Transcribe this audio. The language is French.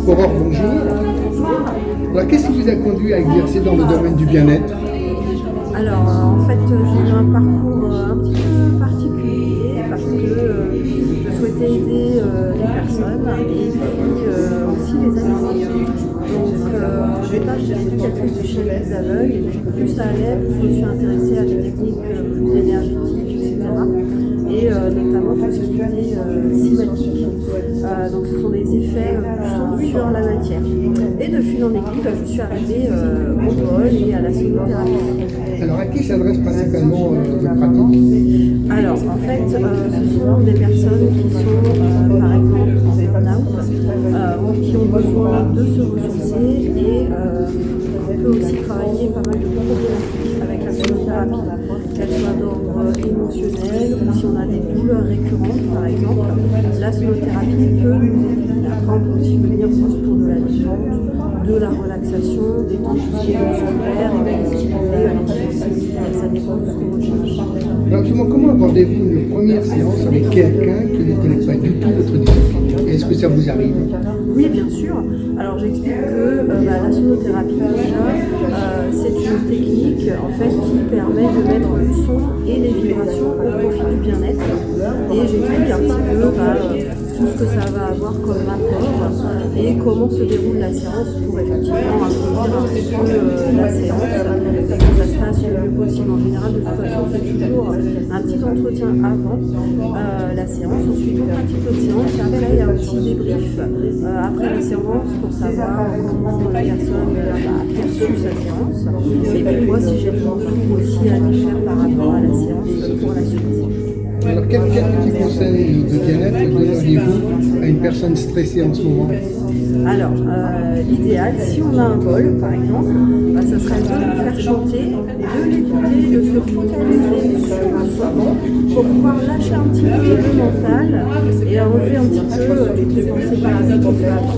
Aurore, bonjour. Alors, qu'est-ce qui vous a conduit à exercer dans le domaine du bien-être? Alors, en fait, j'ai eu un parcours un petit peu particulier parce que je souhaitais aider les personnes et puis aussi les animaux. Donc, au départ, j'étais éducatrice du chien des aveugles et puis plus ça allait, plus je me suis intéressée à des techniques plus énergétiques, etc. Et notamment tout ce qui était cymatique. Donc, ce sont des effets du son sur la matière. Et de fil en aiguille, je suis arrivée au bol et à la sonothérapie. Alors, à qui s'adresse principalement votre pratique? Alors, en fait, ce sont des personnes qui sont, par exemple, en burn-out, qui ont besoin de se ressourcer et on peut aussi travailler pas mal de problématiques avec la sonothérapie, qu'elle soit d'ordre émotionnel ou si on a des douleurs récurrentes, par exemple, la sonothérapie peut nous aider. Après, on peut aussi venir pour de la détente, de la relaxation, détendre tout ce qui est musculaire et stimuler l'intensité, ça dépend de ce qu'on recherche. Alors, justement, comment abordez-vous une première séance avec quelqu'un qui ne connaît pas du tout votre discipline? Est-ce que ça vous arrive? Oui, bien sûr. Alors j'explique que la sonothérapie, déjà, c'est une technique en fait, qui permet de mettre le son et les vibrations au profit du bien-être. Et j'explique un petit peu tout ce que ça va avoir comme apport et comment se déroule la séance pour effectivement introduire un petit peu la séance, que ça se passe le mieux possible. En général, de toute façon, on fait toujours un petit entretien avant la séance, ensuite on pratique notre séance et après il y a un petit débrief après la séance pour savoir comment la personne a perçu sa séance et puis moi si j'ai besoin aussi à lui faire par rapport à la séance pour la suite. Alors, quel petit conseil de bien-être donneriez-vous à une personne stressée en ce moment? Alors, l'idéal, si on a un bol, par exemple, ça serait de le faire chanter, de l'écouter, de se focaliser sur soi pour pouvoir lâcher un petit peu le mental et enlever un petit peu toutes les pensées parasites qu'on peut avoir.